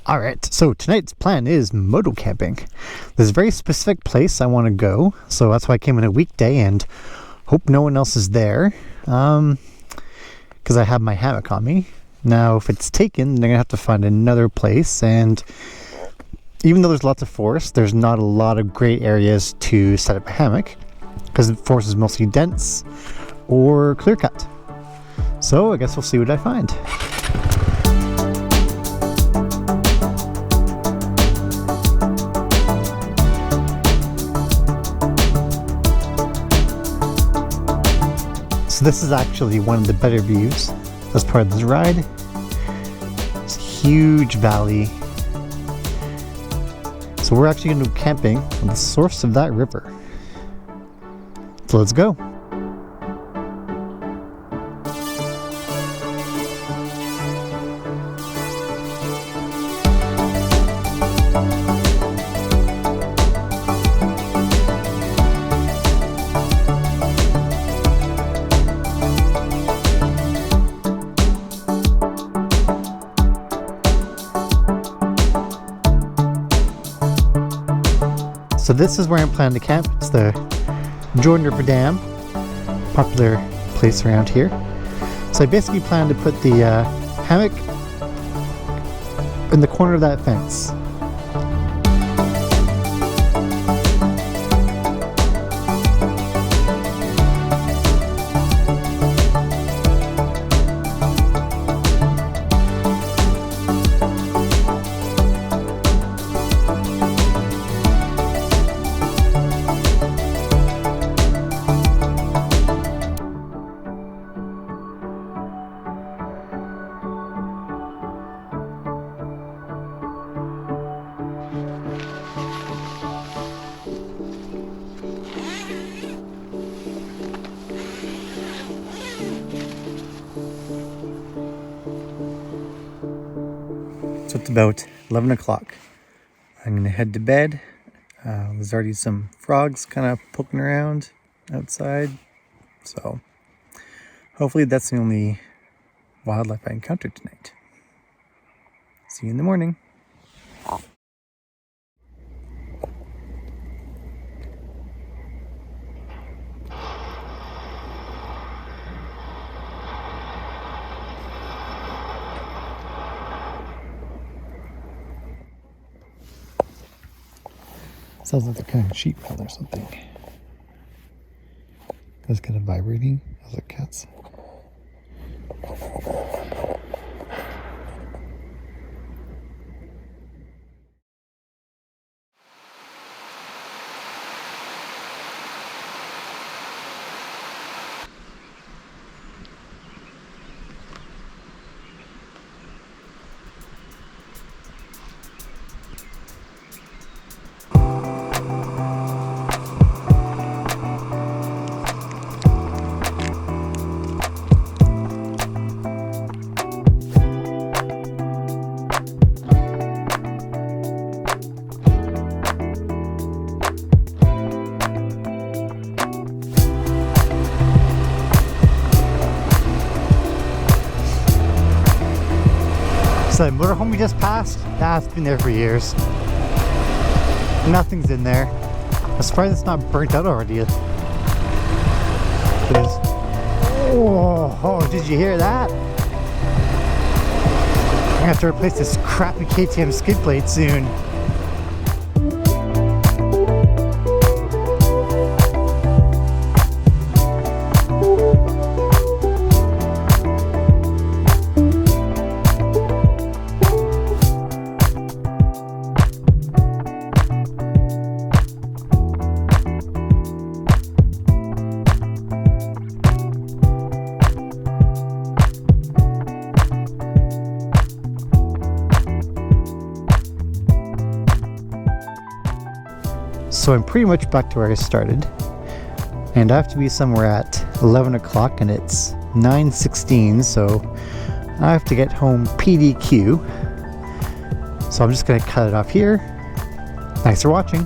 Alright, so tonight's plan is motocamping. There's a very specific place I want to go, so that's why I came in a weekday and hope no one else is there. Because I have my hammock on me. Now, if it's taken, they're going to have to find another place, and even though there's lots of forest, there's not a lot of great areas to set up a hammock, because the forest is mostly dense or clear cut. So I guess we'll see what I find. So this is actually one of the better views as part of this ride. It's a huge valley. So we're actually going to go camping on the source of that river. So let's go. So this is where I'm planning to camp. It's the Jordan River Dam, popular place around here. So I basically plan to put the hammock in the corner of that fence. So it's about 11 o'clock. I'm going to head to bed. There's already some frogs kind of poking around outside. So hopefully that's the only wildlife I encountered tonight. See you in the morning. Sounds like they're cutting sheep metal or something. That's kind of vibrating. Those are cats. So the motorhome we just passed, that's been there for years. Nothing's in there. I'm surprised it's not burnt out already. Oh, did you hear that? I'm gonna have to replace this crappy KTM skid plate soon. So I'm pretty much back to where I started, and I have to be somewhere at 11 o'clock and it's 9:16, so I have to get home PDQ. So I'm just going to cut it off here. Thanks for watching.